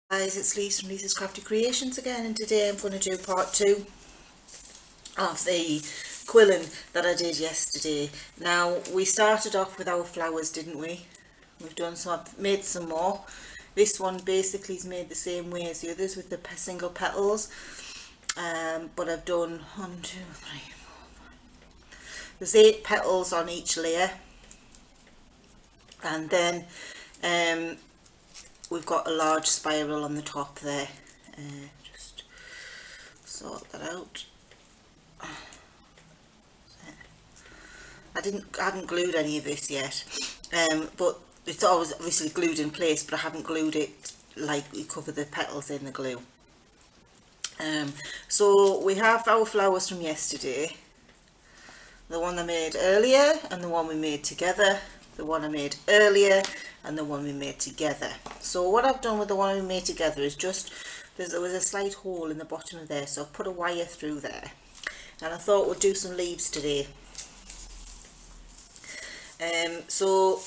Guys, it's Lise from Lisa's Crafty Creations again, and today I'm going to do part 2 of the quilling that I did yesterday. Now, we started off with our flowers, didn't we? We've done some, I've made some more. This one basically is made the same way as the others with the single petals, but I've done 1, 2, 3, 4, 5. There's 8 petals on each layer, and then we've got a large spiral on the top there. Just sort that out. I hadn't glued any of this yet, but it's always obviously glued in place, but I haven't glued it like we cover the petals in the glue. So we have our flowers from yesterday, the one I made earlier and the one we made together, the one I made earlier and the one we made together. So what I've done with the one we made together is just, there was a slight hole in the bottom of there, so I've put a wire through there, and I thought we'd do some leaves today. So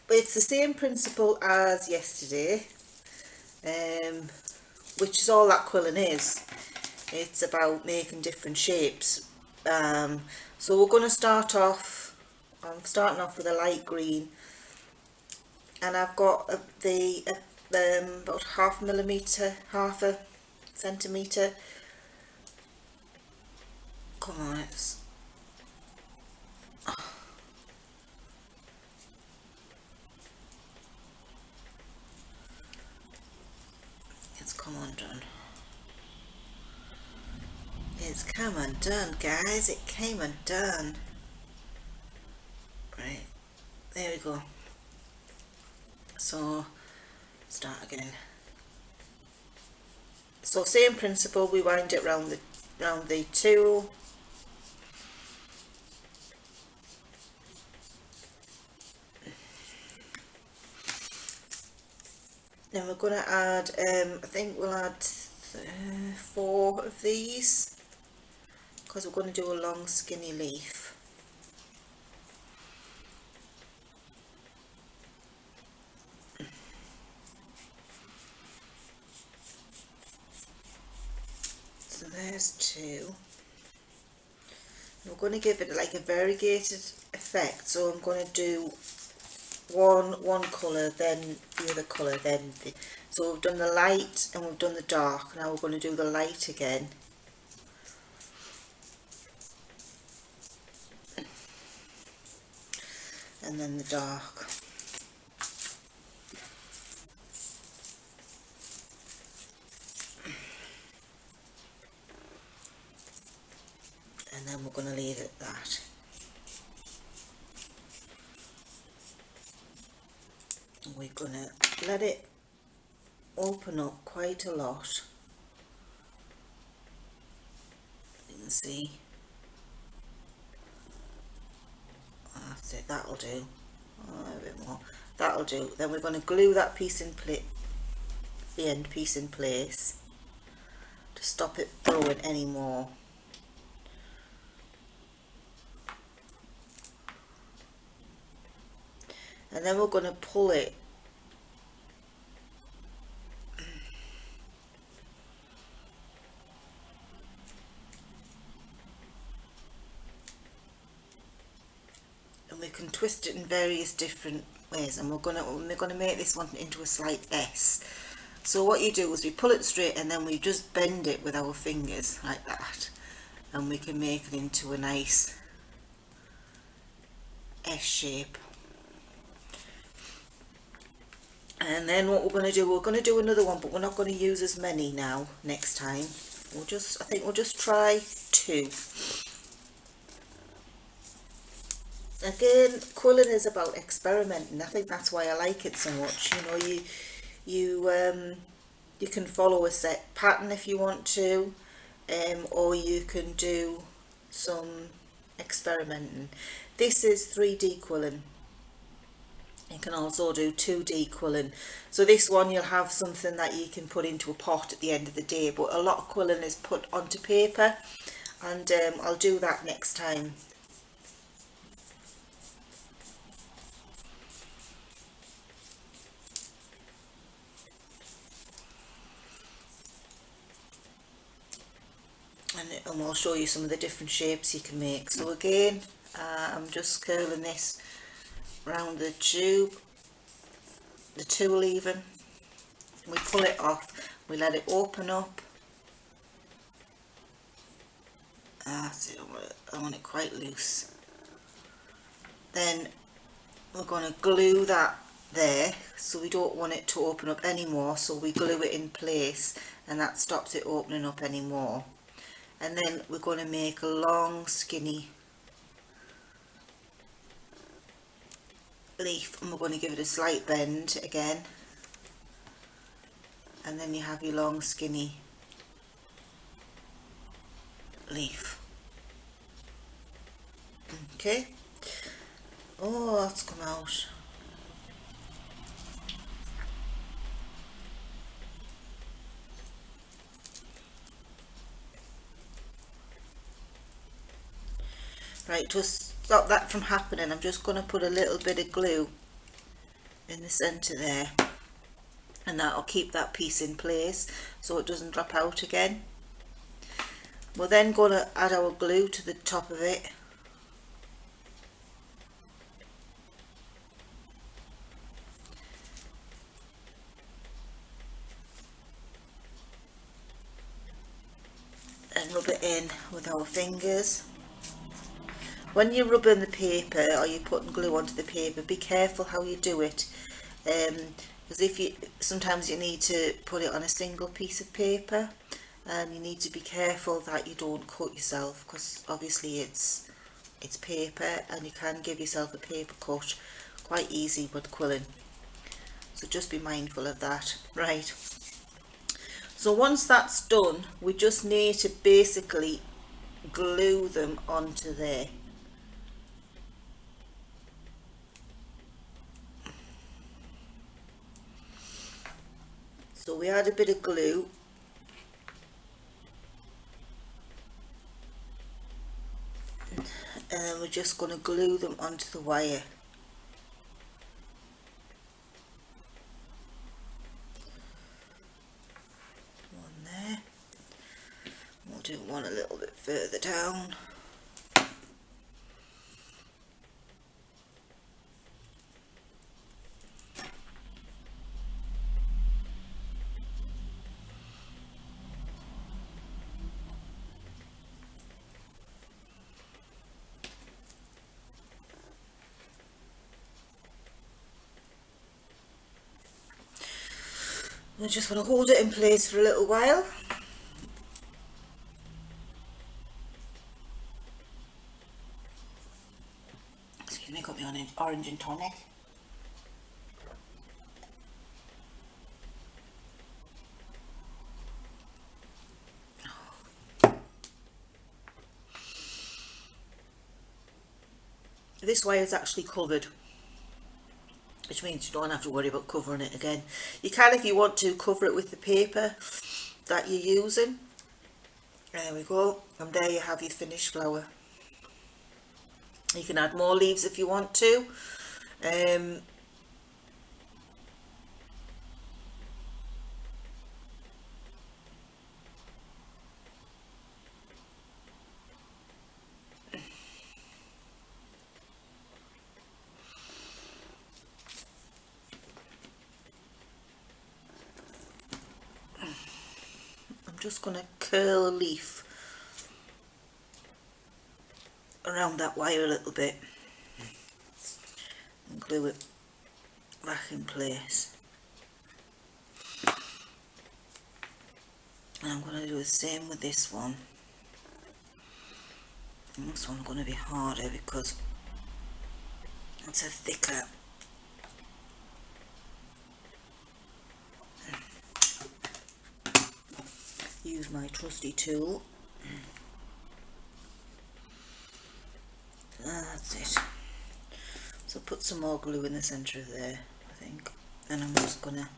it's the same principle as yesterday, which is all that quilling is. It's about making different shapes. So we're going to start off, I'm starting off with a light green, and I've got about half a centimetre, come on, it's come undone. It's come undone, guys. It came undone. Right, there we go. So start again. So same principle, we wind it round the tool. Then we're going to add, I think we'll add 4 of these, because we're going to do a long skinny leaf. So there's 2. We're going to give it like a variegated effect, so I'm going to do one colour, then the other colour, then so we've done the light and we've done the dark. Now we're going to do the light again, and then the dark. And then we're going to leave it at that. We're going to let it open up quite a lot. You can see. That's it, that'll do. A bit more. That'll do. Then we're going to glue that piece in place, the end piece in place, to stop it throwing any more. And then we're going to pull it and we can twist it in various different ways, and we're going to make this one into a slight S. So what you do is we pull it straight and then we just bend it with our fingers like that, and we can make it into a nice S shape. And then what we're going to do, we're going to do another one, but we're not going to use as many now next time. I think we'll just try 2. Again, quilling is about experimenting. I think that's why I like it so much. You know, you can follow a set pattern if you want to, or you can do some experimenting. This is 3D quilling. You can also do 2D quilling. So this one you'll have something that you can put into a pot at the end of the day, but a lot of quilling is put onto paper, and I'll do that next time. and we'll show you some of the different shapes you can make. So again, I'm just curling this around the tube, the tool even. We pull it off, we let it open up. See, I want it quite loose. Then we're going to glue that there, so we don't want it to open up anymore, so we glue it in place and that stops it opening up anymore. And then we're going to make a long skinny leaf, and we're going to give it a slight bend again, and then you have your long skinny leaf. Okay, oh, that's come out. Right, to stop that from happening, I'm just going to put a little bit of glue in the centre there, and that'll keep that piece in place so it doesn't drop out again. We're then going to add our glue to the top of it. And rub it in with our fingers. When you're rubbing the paper or you're putting glue onto the paper, be careful how you do it, because sometimes you need to put it on a single piece of paper, and you need to be careful that you don't cut yourself, because obviously it's paper and you can give yourself a paper cut quite easy with quilling, so just be mindful of that. Right, so once that's done, we just need to basically glue them onto there. So we add a bit of glue, and then we're just going to glue them onto the wire. One there, we'll do one a little bit further down. I just want to hold it in place for a little while. Excuse me, got my orange and tonic. This wire is actually covered, which means you don't have to worry about covering it again. You can, if you want to, cover it with the paper that you're using. There we go, and there you have your finished flower. You can add more leaves if you want to. I'm just going to curl a leaf around that wire a little bit and glue it back in place. And I'm going to do the same with this one. And this one's going to be harder because it's a thicker. Use my trusty tool. That's it. So put some more glue in the centre of there, I think, and I'm just gonna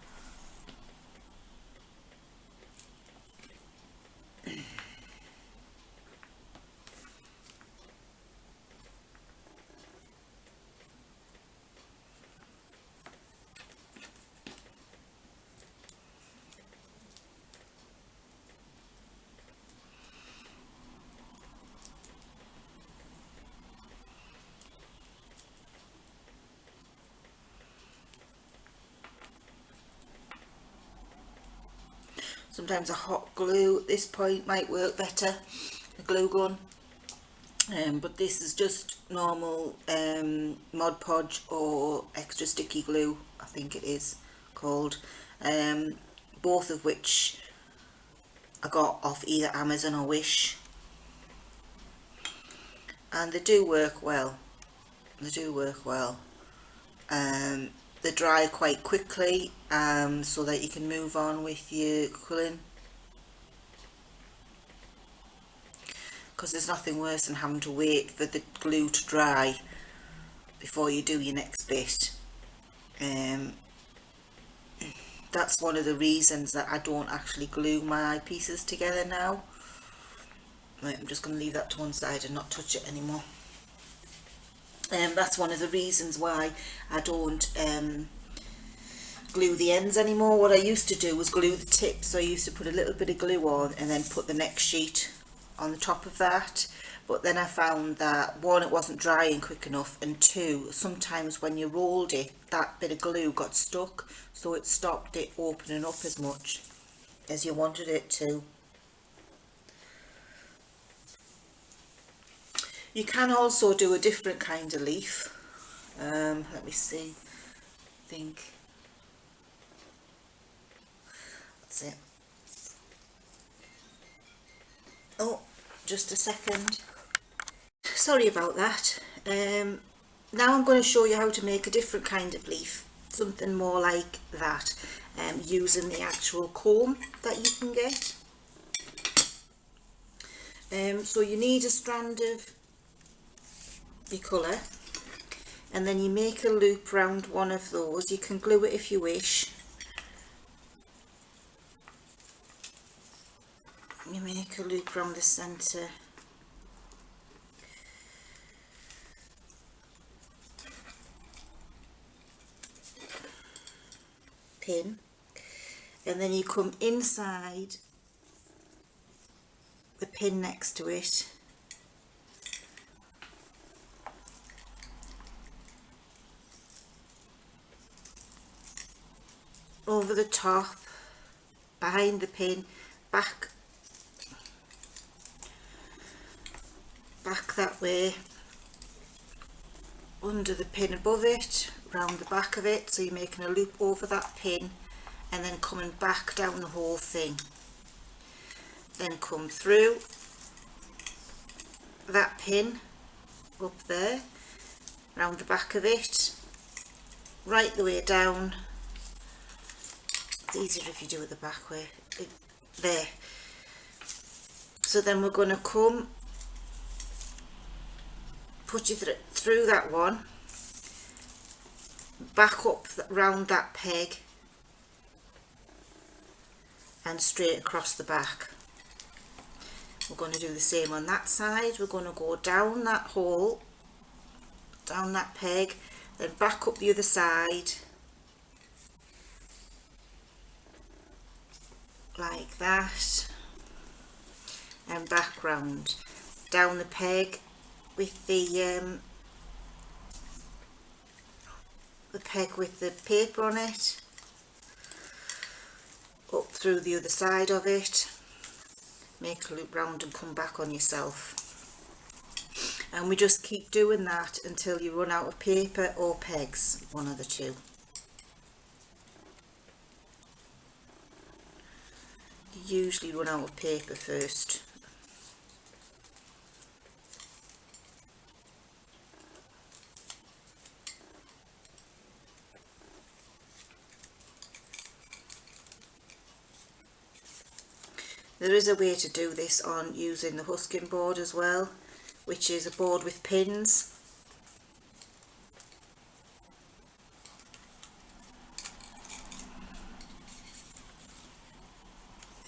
Sometimes a hot glue at this point might work better, a glue gun. But this is just normal Mod Podge or extra sticky glue, I think it is called, both of which I got off either Amazon or Wish, and they do work well. They do work well. They dry quite quickly, so that you can move on with your quilling, because there's nothing worse than having to wait for the glue to dry before you do your next bit. That's one of the reasons that I don't actually glue my pieces together now. Right, I'm just going to leave that to one side and not touch it anymore. That's one of the reasons why I don't glue the ends anymore. What I used to do was glue the tips, so I used to put a little bit of glue on and then put the next sheet on the top of that. But then I found that, one, it wasn't drying quick enough, and two, sometimes when you rolled it, that bit of glue got stuck, so it stopped it opening up as much as you wanted it to. You can also do a different kind of leaf. Let me see, I think that's it. Oh, just a second. Sorry about that. Now I'm going to show you how to make a different kind of leaf, something more like that, using the actual comb that you can get. So you need a strand of your colour, and then you make a loop round one of those. You can glue it if you wish. You make a loop round the centre. Pin, and then you come inside the pin next to it, over the top, behind the pin, back that way, under the pin above it, round the back of it, so you're making a loop over that pin and then coming back down the whole thing. Then come through that pin up there, round the back of it, right the way down. It's easier if you do it the back way. There. So then we're going to come, put you through that one, back up round that peg and straight across the back. We're going to do the same on that side. We're going to go down that hole, down that peg, then back up the other side like that, and back round, down the peg with the peg with the paper on it, up through the other side of it, make a loop round and come back on yourself. And we just keep doing that until you run out of paper or pegs, one of the two. You usually run out of paper first. There is a way to do this on using the husking board as well, which is a board with pins.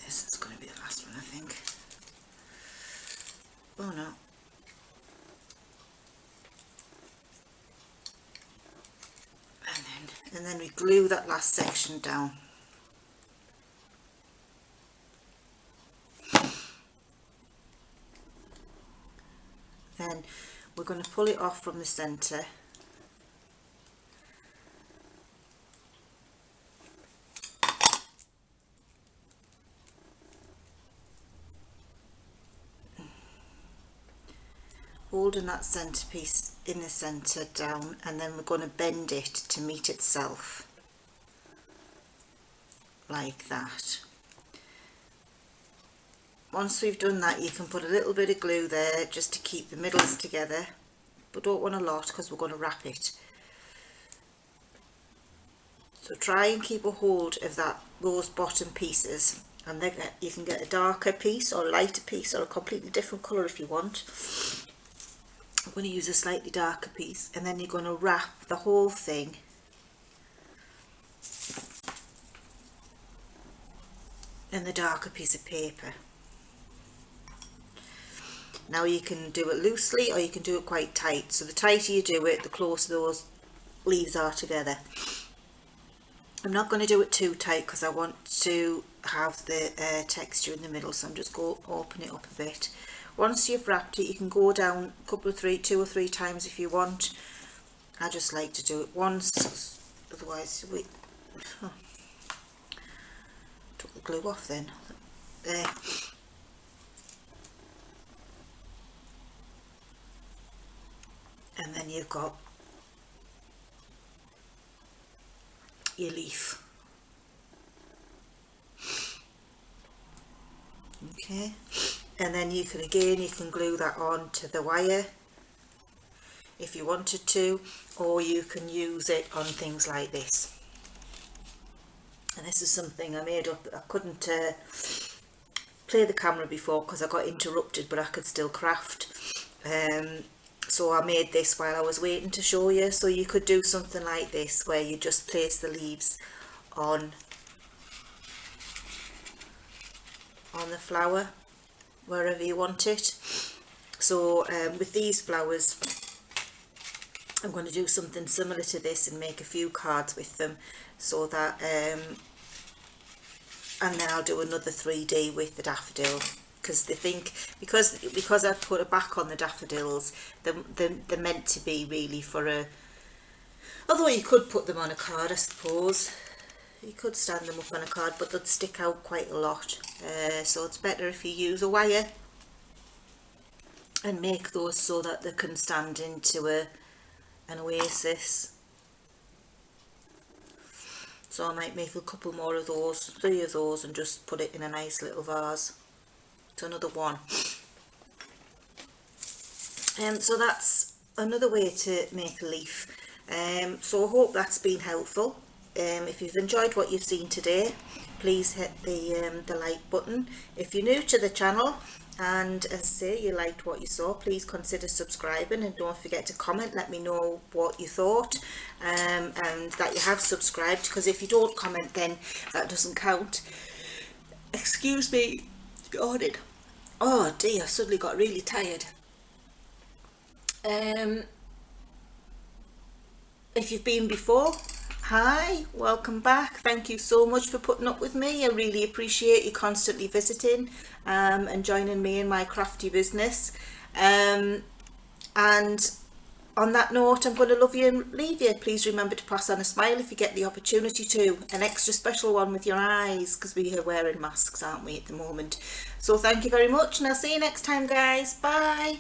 This is going to be the last one, I think. Oh no. And then we glue that last section down. Then we're going to pull it off from the centre, holding that centerpiece in the center down, and then we're going to bend it to meet itself like that. Once we've done that, you can put a little bit of glue there just to keep the middles together, but don't want a lot because we're going to wrap it. So try and keep a hold of those bottom pieces, and then you can get a darker piece or a lighter piece or a completely different colour if you want. I'm going to use a slightly darker piece, and then you're going to wrap the whole thing in the darker piece of paper. Now you can do it loosely or you can do it quite tight. So the tighter you do it, the closer those leaves are together. I'm not going to do it too tight because I want to have the texture in the middle, so I'm just going to open it up a bit. Once you've wrapped it, you can go down two or three times if you want. I just like to do it once, otherwise we took the glue off then. There. And then you've got your leaf. Okay, and then you can glue that on to the wire if you wanted to, or you can use it on things like this. And this is something I made up. I couldn't play the camera before because I got interrupted, but I could still craft. So I made this while I was waiting to show you. So you could do something like this where you just place the leaves on the flower wherever you want it. So with these flowers I'm going to do something similar to this and make a few cards with them, so that and then I'll do another 3D with the daffodil, because they think because I've put a back on the daffodils, they're meant to be really for a, although you could put them on a card, I suppose. You could stand them up on a card, but they'd stick out quite a lot. So it's better if you use a wire and make those so that they can stand into an oasis. So I might make a couple more of those, 3 of those, and just put it in a nice little vase. It's another one. So that's another way to make a leaf. So I hope that's been helpful. If you've enjoyed what you've seen today, please hit the like button. If you're new to the channel and, as I say, you liked what you saw, please consider subscribing, and don't forget to comment. Let me know what you thought, and that you have subscribed, because if you don't comment, then that doesn't count. Excuse me, yawning. Oh dear, I suddenly got really tired. If you've been before, hi, welcome back. Thank you so much for putting up with me. I really appreciate you constantly visiting and joining me in my crafty business. And on that note, I'm going to love you and leave you. Please remember to pass on a smile if you get the opportunity to. An extra special one with your eyes, because we are wearing masks, aren't we, at the moment. So thank you very much, and I'll see you next time, guys. Bye.